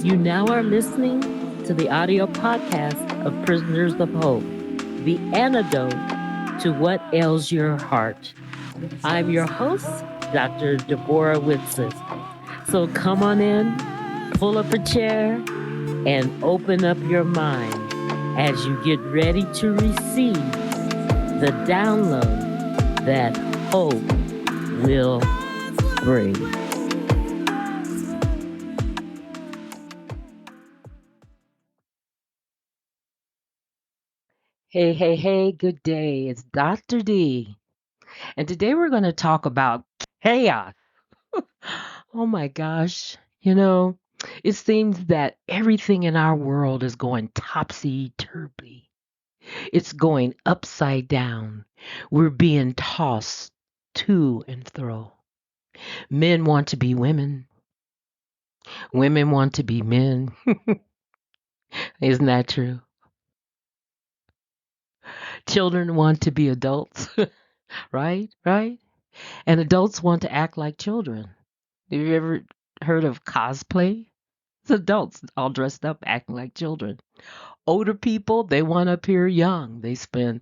You now are listening to the audio podcast of Prisoners of Hope, the antidote to what ails your heart. I'm your host, Dr. Deborah Whitson. So come on in, pull up a chair, and open up your mind as you get ready to receive the download that hope will bring. Hey, hey, hey, good day. It's Dr. D. And today we're going to talk about chaos. Oh my gosh. It seems that everything in our world is going topsy turvy. It's going upside down. We're being tossed to and fro. Men want to be women. Women want to be men. Isn't that true? Children want to be adults. Right? Right? And adults want to act like children. Have you ever heard of cosplay? It's adults all dressed up acting like children. Older people, they want to appear young. They spend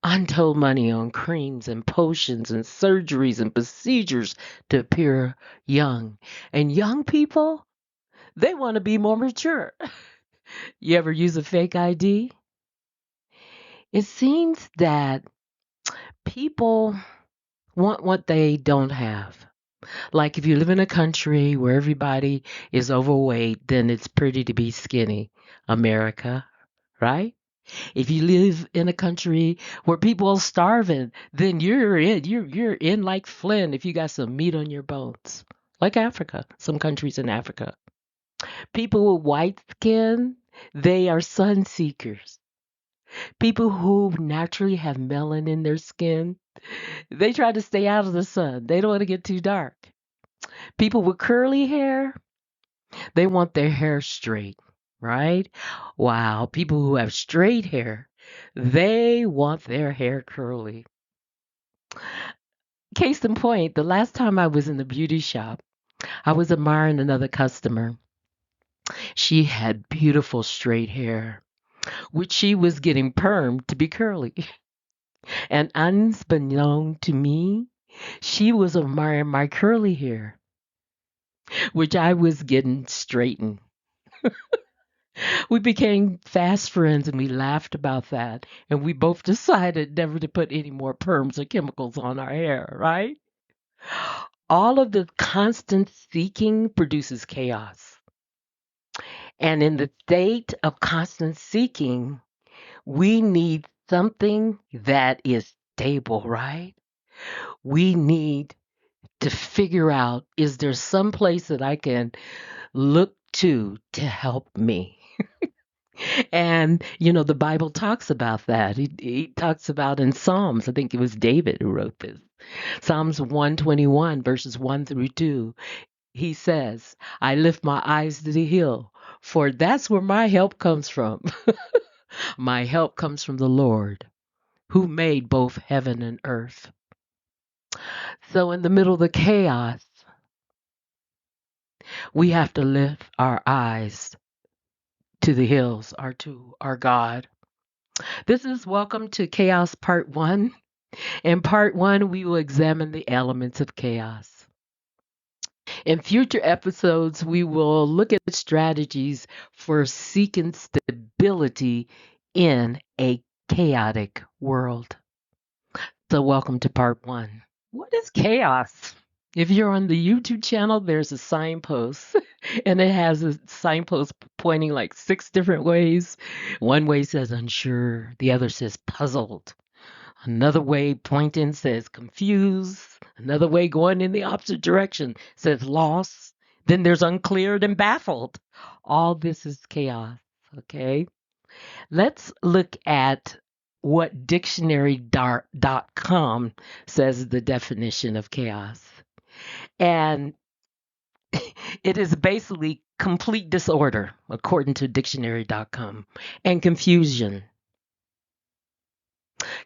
untold money on creams and potions and surgeries and procedures to appear young. And young people, they want to be more mature. You ever use a fake ID? It seems that people want what they don't have. Like if you live in a country where everybody is overweight, then it's pretty to be skinny. America, right? If you live in a country where people are starving, then you're in like Flynn if you got some meat on your bones. Like Africa, some countries in Africa. People with white skin, they are sun seekers. People who naturally have melanin in their skin, they try to stay out of the sun. They don't want to get too dark. People with curly hair, they want their hair straight, right? Wow, people who have straight hair, they want their hair curly. Case in point, the last time I was in the beauty shop, I was admiring another customer. She had beautiful straight hair, which she was getting permed to be curly. And unbeknown to me, she was admiring my curly hair, which I was getting straightened. We became fast friends and we laughed about that. And we both decided never to put any more perms or chemicals on our hair, right? All of the constant seeking produces chaos. And in the state of constant seeking, we need something that is stable, right? We need to figure out, is there some place that I can look to help me? And, the Bible talks about that. He talks about in Psalms, I think it was David who wrote this. Psalms 121, verses 1 through 2. He says, I lift my eyes to the hill, for that's where my help comes from. My help comes from the Lord, who made both heaven and earth. So, in the middle of the chaos, we have to lift our eyes to the hills, or to our God. This is Welcome to Chaos Part 1. In Part 1, we will examine the elements of chaos. In future episodes, we will look at strategies for seeking stability in a chaotic world. So, welcome to Part 1. What is chaos? If you're on the YouTube channel, there's a signpost, and it has a signpost pointing like 6 different ways. One way says unsure, the other says puzzled. Another way pointing says confused. Another way going in the opposite direction says lost. Then there's uncleared and baffled. All this is chaos, okay? Let's look at what dictionary.com says the definition of chaos. And it is basically complete disorder, according to dictionary.com, and confusion.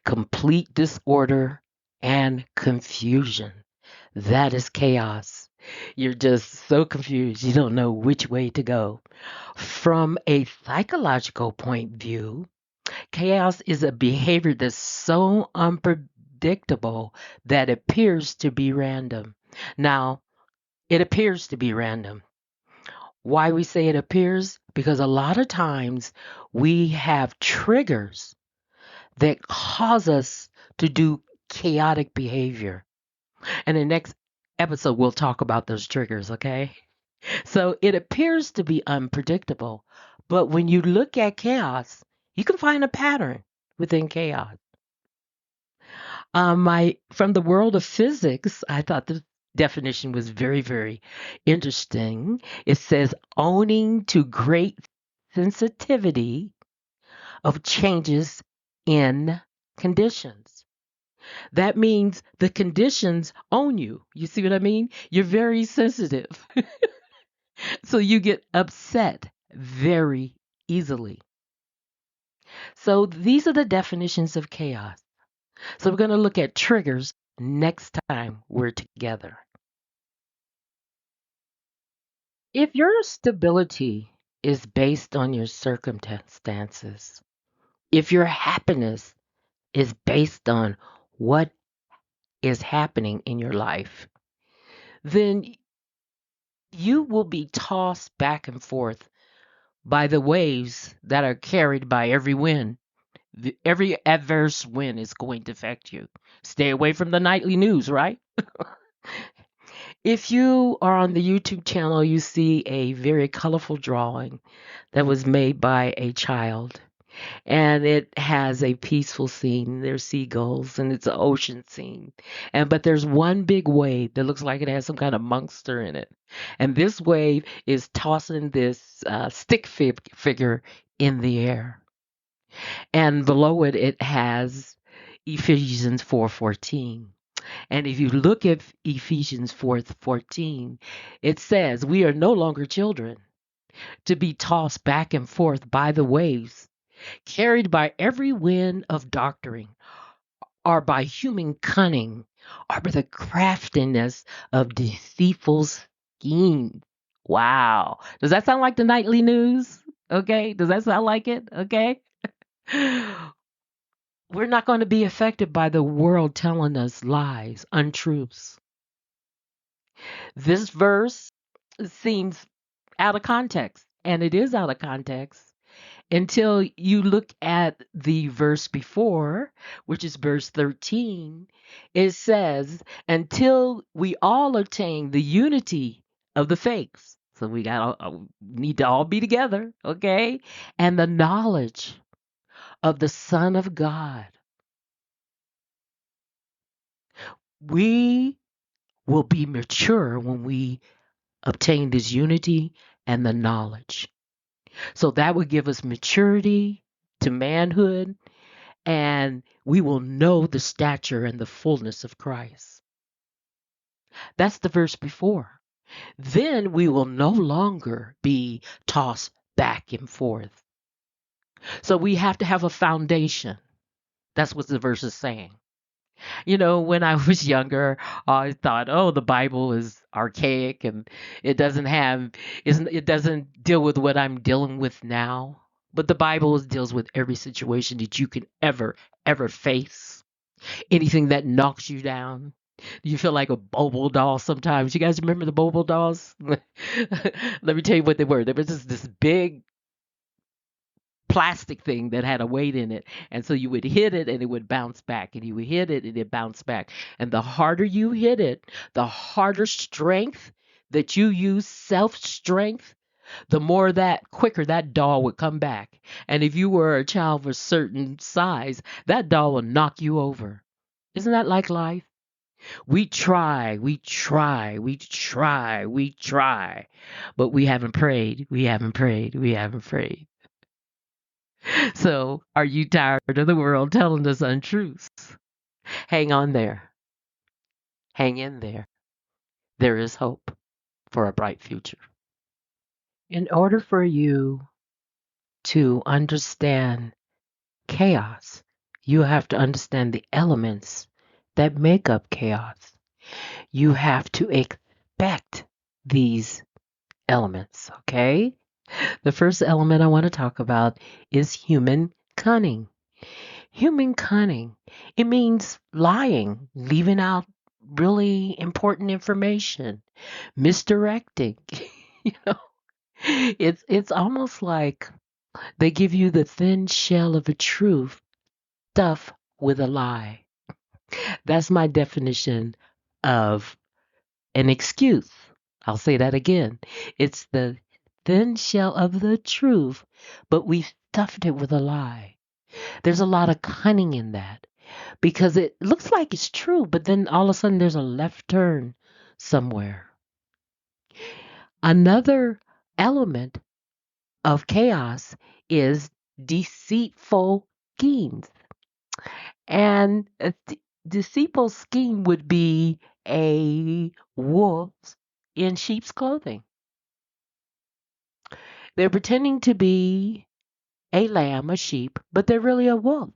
Complete disorder and confusion. That is chaos. You're just so confused. You don't know which way to go. From a psychological point of view, chaos is a behavior that's so unpredictable that it appears to be random. Now, it appears to be random. Why we say it appears? Because a lot of times we have triggers that cause us to do chaotic behavior. And in the next episode, we'll talk about those triggers, okay? So it appears to be unpredictable. But when you look at chaos, you can find a pattern within chaos. My From the world of physics, I thought the definition was very, very interesting. It says owning to great sensitivity of changes in conditions. That means the conditions own you. You see what I mean? You're very sensitive. So you get upset very easily. So these are the definitions of chaos. So we're going to look at triggers next time we're together. If your stability is based on your circumstances, if your happiness is based on what is happening in your life, then you will be tossed back and forth by the waves that are carried by every wind. Every adverse wind is going to affect you. Stay away from the nightly news, right? If you are on the YouTube channel, you see a very colorful drawing that was made by a child. And it has a peaceful scene. There's seagulls and it's an ocean scene. But there's one big wave that looks like it has some kind of monster in it. And this wave is tossing this figure in the air. And below it, it has Ephesians 4:14. And if you look at Ephesians 4:14, it says, "We are no longer children to be tossed back and forth by the waves, carried by every wind of doctrine, or by human cunning, or by the craftiness of deceitful schemes." Wow. Does that sound like the nightly news? Okay. Does that sound like it? Okay. We're not going to be affected by the world telling us lies, untruths. This verse seems out of context, and it is out of context until you look at the verse before, which is verse 13. It says, "Until we all attain the unity of the faith." So we need to all be together, okay? "And the knowledge of the Son of God." We will be mature when we obtain this unity and the knowledge. So that would give us maturity to manhood, and we will know the stature and the fullness of Christ. That's the verse before. Then we will no longer be tossed back and forth. So we have to have a foundation. That's what the verse is saying. When I was younger, I thought, oh, the Bible is archaic and it doesn't have, it doesn't deal with what I'm dealing with now. But the Bible deals with every situation that you can ever face. Anything that knocks you down. You feel like a Bobo doll sometimes. You guys remember the Bobo dolls? Let me tell you what they were. There was this big plastic thing that had a weight in it. And so you would hit it and it would bounce back. And you would hit it and it bounced back. And the harder you hit it, the harder strength that you use, self strength, the more that quicker that doll would come back. And if you were a child of a certain size, that doll would knock you over. Isn't that like life? We try, we try, we try, we try, but we haven't prayed, we haven't prayed, we haven't prayed. So, are you tired of the world telling us untruths? Hang on there. Hang in there. There is hope for a bright future. In order for you to understand chaos, you have to understand the elements that make up chaos. You have to expect these elements, okay? The first element I want to talk about is human cunning. Human cunning. It means lying, leaving out really important information, misdirecting. you know, it's almost like they give you the thin shell of a truth stuffed with a lie. That's my definition of an excuse. I'll say that again. It's the thin shell of the truth, but we stuffed it with a lie. There's a lot of cunning in that because it looks like it's true, but then all of a sudden there's a left turn somewhere. Another element of chaos is deceitful schemes. And a deceitful scheme would be a wolf in sheep's clothing. They're pretending to be a lamb, a sheep, but they're really a wolf.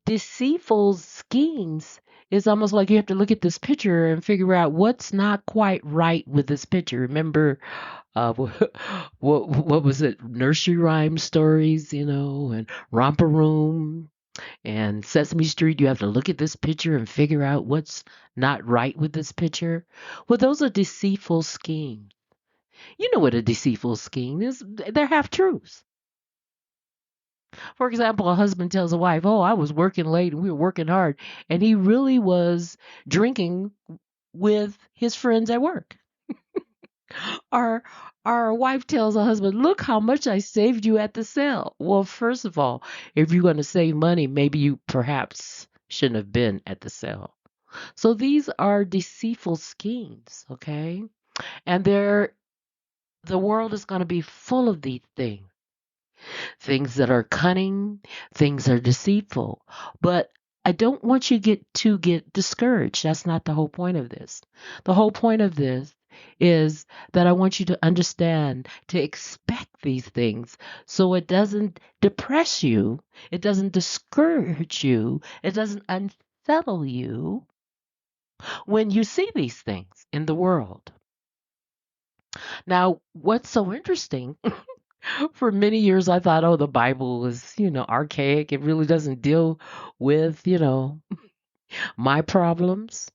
Deceitful schemes is almost like you have to look at this picture and figure out what's not quite right with this picture. Remember, what was it? Nursery rhyme stories, and Romper Room and Sesame Street. You have to look at this picture and figure out what's not right with this picture. Well, those are deceitful schemes. You know what a deceitful scheme is? They're half truths. For example, a husband tells a wife, "Oh, I was working late and we were working hard," and he really was drinking with his friends at work. Or our wife tells a husband, "Look how much I saved you at the sale." Well, first of all, if you're going to save money, maybe you perhaps shouldn't have been at the sale. So these are deceitful schemes, okay? And the world is going to be full of these things. Things that are cunning, things are deceitful. But I don't want you to get discouraged. That's not the whole point of this. The whole point of this is that I want you to understand to expect these things so it doesn't depress you, it doesn't discourage you, it doesn't unsettle you when you see these things in the world. Now, what's so interesting for many years I thought, oh, the Bible is, archaic. It really doesn't deal with, my problems.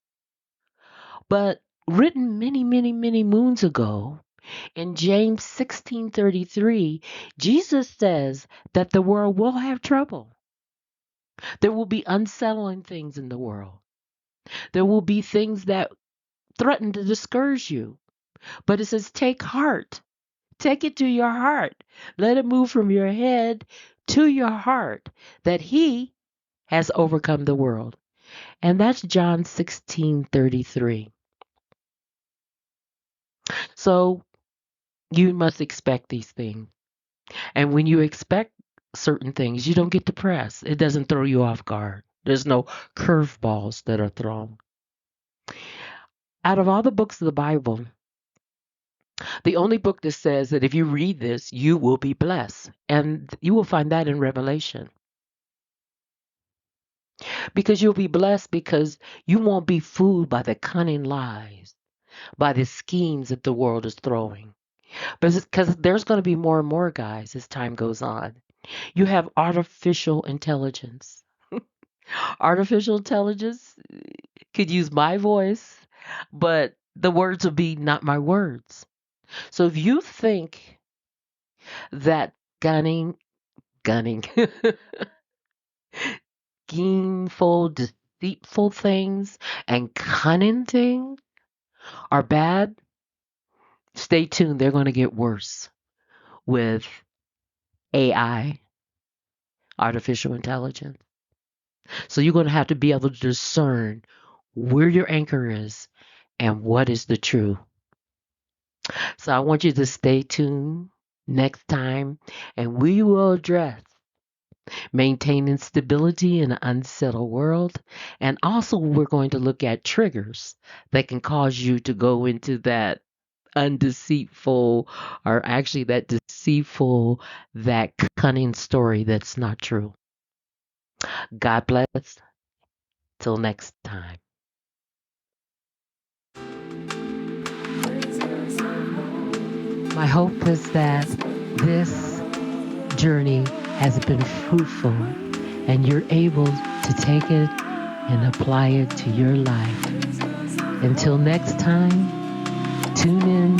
But written many, many, many moons ago in James 16:33, Jesus says that the world will have trouble. There will be unsettling things in the world. There will be things that threaten to discourage you. But it says, take heart. Take it to your heart. Let it move from your head to your heart that he has overcome the world. And that's John 16:33. So you must expect these things. And when you expect certain things, you don't get depressed. It doesn't throw you off guard. There's no curveballs that are thrown. Out of all the books of the Bible, the only book that says that if you read this, you will be blessed. And you will find that in Revelation. Because you'll be blessed because you won't be fooled by the cunning lies, by the schemes that the world is throwing. Because there's going to be more and more, guys, as time goes on. You have artificial intelligence. Artificial intelligence could use my voice, but the words will be not my words. So if you think that gunning, schemeful, deceitful things and cunning things are bad, stay tuned. They're going to get worse with AI, artificial intelligence. So you're going to have to be able to discern where your anchor is and what is the truth. So I want you to stay tuned next time, and we will address maintaining stability in an unsettled world. And also, we're going to look at triggers that can cause you to go into that undeceitful, or actually that deceitful, that cunning story that's not true. God bless. Till next time. My hope is that this journey has been fruitful and you're able to take it and apply it to your life. Until next time, tune in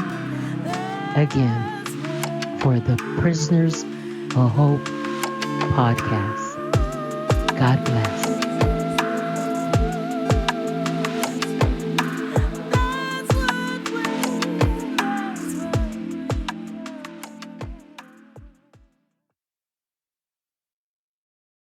again for the Prisoners of Hope podcast. God bless.